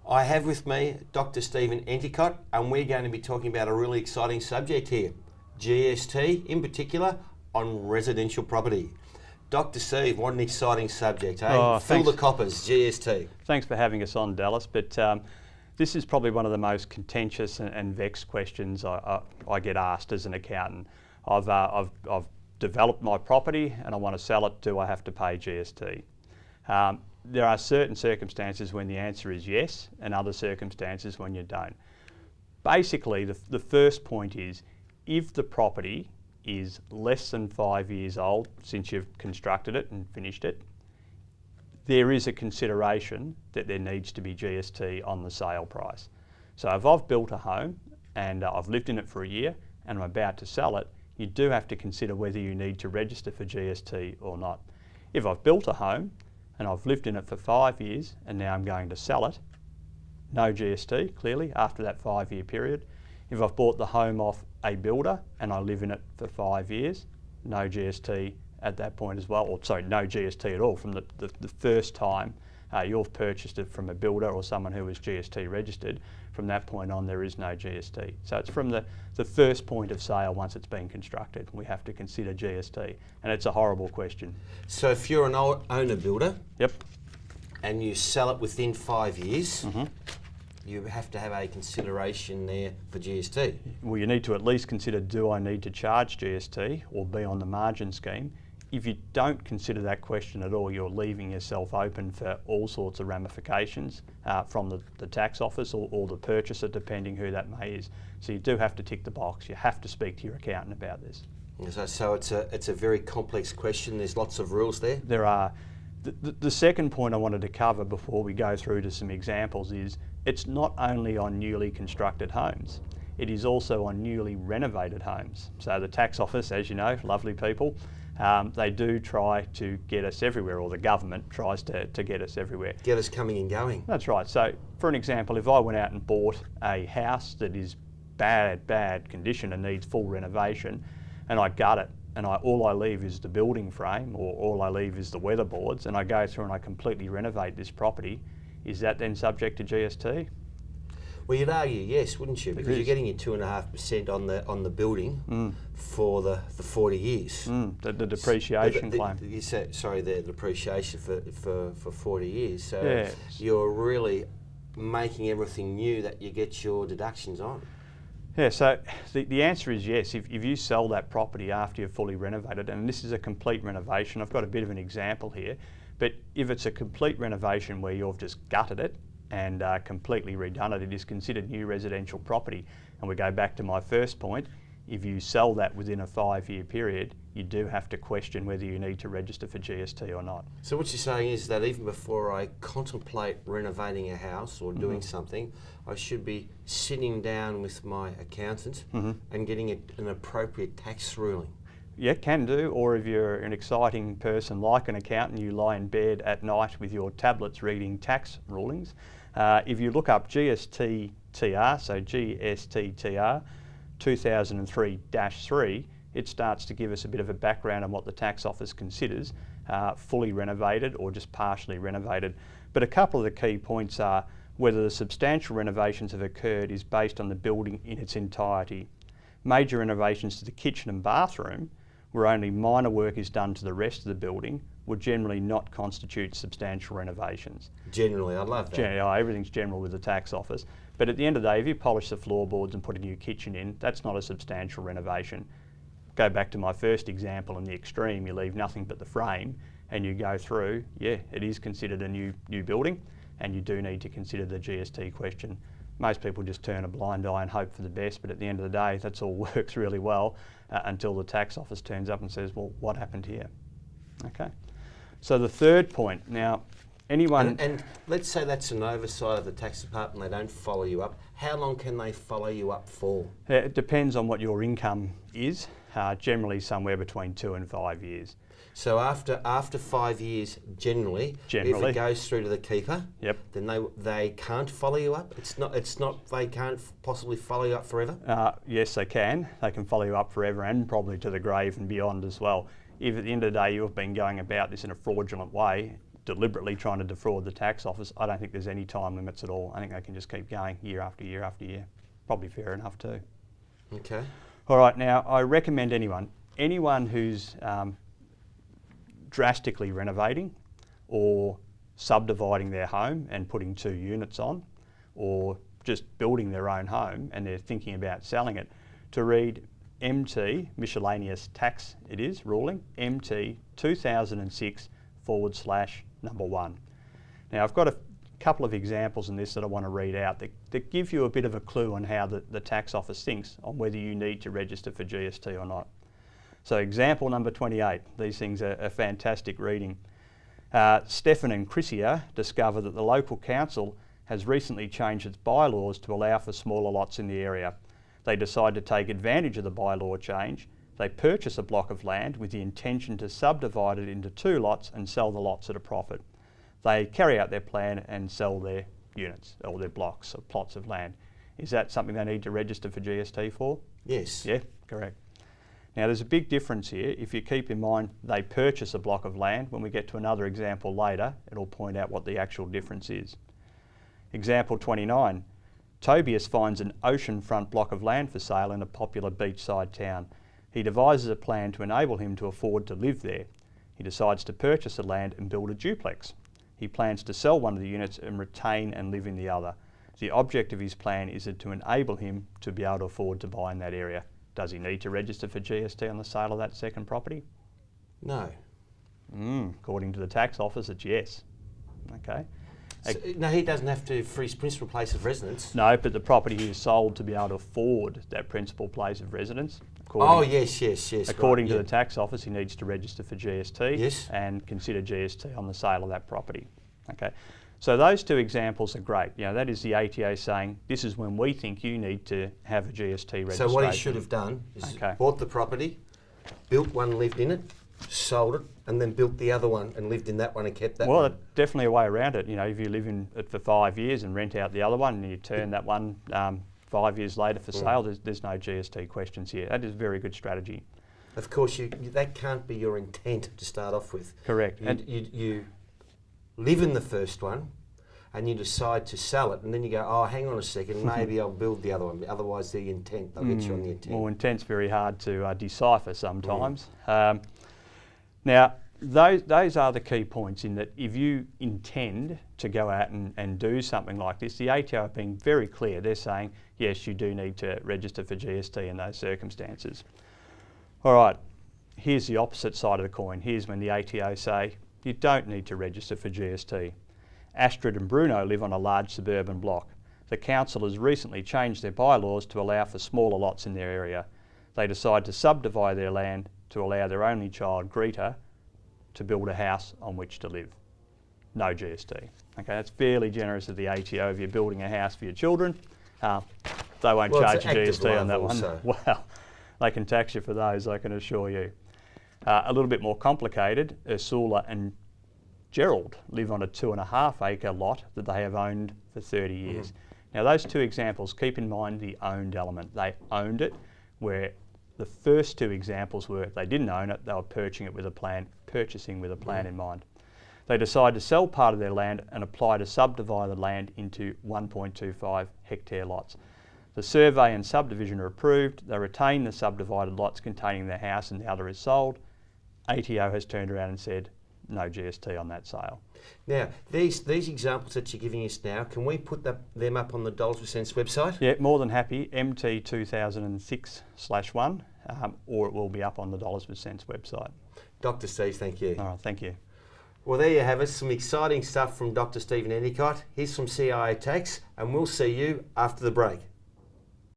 I have with me Dr. Stephen Endicott, and we're going to be talking about a really exciting subject here, GST, in particular on residential property. Dr. Steve, what an exciting subject, eh? Oh, Fill thanks. the coppers, GST. Thanks for having us on, Dallas, but this is probably one of the most contentious and vexed questions I get asked as an accountant. I've developed my property and I want to sell it. Do I have to pay GST? There are certain circumstances when the answer is yes, and other circumstances when you don't. Basically, the first point is, if the property is less than 5 years old since you've constructed it and finished it, there is a consideration that there needs to be GST on the sale price. So if I've built a home and I've lived in it for a year and I'm about to sell it, you do have to consider whether you need to register for GST or not. If I've built a home and I've lived in it for 5 years and now I'm going to sell it, no GST, clearly, after that 5-year period. If I've bought the home off a builder and I live in it for 5 years, no GST at that point as well, or sorry, no GST at all from the first time you've purchased it from a builder or someone who is GST registered. From that point on, there is no GST. So it's from the first point of sale once it's been constructed. We have to consider GST, and it's a horrible question. So if you're an owner builder, Yep. and you sell it within 5 years, you have to have a consideration there for GST. Well, you need to at least consider, do I need to charge GST or be on the margin scheme? If you don't consider that question at all, you're leaving yourself open for all sorts of ramifications from the tax office or the purchaser, depending who that may is. So you do have to tick the box. You have to speak to your accountant about this. So it's a very complex question. There's lots of rules there. There are. The second point I wanted to cover before we go through to some examples is, it's not only on newly constructed homes, it is also on newly renovated homes. So the tax office, as you know, lovely people, they do try to get us everywhere, or the government tries to get us everywhere. Get us coming and going. That's right. So for an example, if I went out and bought a house that is bad condition and needs full renovation, and I gut it, and all I leave is the building frame, or all I leave is the weatherboards, and I go through and I completely renovate this property, is that then subject to GST? Well, you'd argue yes, wouldn't you? Because you're getting your 2.5% on the building for the 40 years. The depreciation claim. The depreciation for 40 years. So Yeah. you're really making everything new that you get your deductions on. Yeah, so the answer is yes. If you sell that property after you've fully renovated, and this is a complete renovation, I've got a bit of an example here, but if it's a complete renovation where you've just gutted it and completely redone it, it is considered new residential property. And we go back to my first point, if you sell that within a 5-year period, you do have to question whether you need to register for GST or not. So what you're saying is that even before I contemplate renovating a house or doing something, I should be sitting down with my accountant and getting an appropriate tax ruling. Yeah, can do, or if you're an exciting person like an accountant, you lie in bed at night with your tablets reading tax rulings. If you look up GST-TR, so GST-TR 2003-3, it starts to give us a bit of a background on what the tax office considers fully renovated or just partially renovated. But a couple of the key points are whether the substantial renovations have occurred is based on the building in its entirety. Major renovations to the kitchen and bathroom, where only minor work is done to the rest of the building, would generally not constitute substantial renovations. Generally, I love that. Everything's general with the tax office. But at the end of the day, if you polish the floorboards and put a new kitchen in, that's not a substantial renovation. Go back to my first example in the extreme, you leave nothing but the frame and you go through, yeah, it is considered a new building, and you do need to consider the GST question. Most people just turn a blind eye and hope for the best, but at the end of the day, that's all works really well until the tax office turns up and says, well, what happened here? Okay. So the third point, now, anyone... And let's say that's an oversight of the tax department, they don't follow you up. How long can they follow you up for? It depends on what your income is, generally somewhere between 2 and 5 years. So after 5 years, generally, if it goes through to the keeper, then they can't follow you up. It's not they can't possibly follow you up forever. Yes, they can. They can follow you up forever and probably to the grave and beyond as well. If at the end of the day you've been going about this in a fraudulent way, deliberately trying to defraud the tax office, I don't think there's any time limits at all. I think they can just keep going year after year after year. Probably fair enough too. Okay. All right, now I recommend anyone who's drastically renovating or subdividing their home and putting 2 units on, or just building their own home and they're thinking about selling it, to read MT, miscellaneous tax it is, ruling, MT 2006/1. Now I've got a couple of examples in this that I want to read out that give you a bit of a clue on how the tax office thinks on whether you need to register for GST or not. So example number 28, these things are fantastic reading. Stefan and Chrissia discover that the local council has recently changed its bylaws to allow for smaller lots in the area. They decide to take advantage of the bylaw change. They purchase a block of land with the intention to subdivide it into 2 lots and sell the lots at a profit. They carry out their plan and sell their units or their blocks or plots of land. Is that something they need to register for GST for? Yes. Yeah, correct. Now there's a big difference here. If you keep in mind they purchase a block of land, when we get to another example later, it'll point out what the actual difference is. Example 29. Tobias finds an oceanfront block of land for sale in a popular beachside town. He devises a plan to enable him to afford to live there. He decides to purchase the land and build a duplex. He plans to sell one of the units and retain and live in the other. The object of his plan is to enable him to be able to afford to buy in that area. Does he need to register for GST on the sale of that second property? No. According to the tax office, it's yes. Okay. So, no, he doesn't have to for his principal place of residence. No, but the property is sold to be able to afford that principal place of residence. Yes. According to the tax office, he needs to register for GST Yes. and consider GST on the sale of that property. Okay. So those 2 examples are great. You know, that is the ATO saying this is when we think you need to have a GST registration. So what he should have done is bought the property, built one, lived in it, sold it, and then built the other one and lived in that one and kept that one. Well, definitely a way around it. You know, if you live in it for 5 years and rent out the other one and you turn that one 5 years later for sale, there's no GST questions here. That is a very good strategy. Of course, that can't be your intent to start off with. Correct. You live in the first one and you decide to sell it, and then you go, oh, hang on a second, maybe I'll build the other one. Otherwise, the intent, they'll get you on the intent. Well, intent's very hard to decipher sometimes. Now, those are the key points in that if you intend to go out and do something like this, the ATO have been very clear. They're saying, yes, you do need to register for GST in those circumstances. All right, here's the opposite side of the coin. Here's when the ATO say, you don't need to register for GST. Astrid and Bruno live on a large suburban block. The council has recently changed their bylaws to allow for smaller lots in their area. They decide to subdivide their land to allow their only child, Greta, to build a house on which to live. No GST. Okay, that's fairly generous of the ATO if you're building a house for your children. They won't charge you GST on that one. Well, they can tax you for those, I can assure you. A little bit more complicated, Ursula and Gerald live on a 2.5 acre lot that they have owned for 30 years. Now those 2 examples, keep in mind the owned element. They owned it, where the first 2 examples were they didn't own it, they were purchasing with a plan in mind. They decide to sell part of their land and apply to subdivide the land into 1.25 hectare lots. The survey and subdivision are approved. They retain the subdivided lots containing their house and the other is sold. ATO has turned around and said no GST on that sale. Now, these examples that you're giving us now, can we put them up on the $% website? Yeah, more than happy. MT 2006/1, or it will be up on the $% website. Dr. Steve, thank you. All right, thank you. Well, there you have it, some exciting stuff from Dr. Stephen Endicott. He's from CIO Tax, and we'll see you after the break.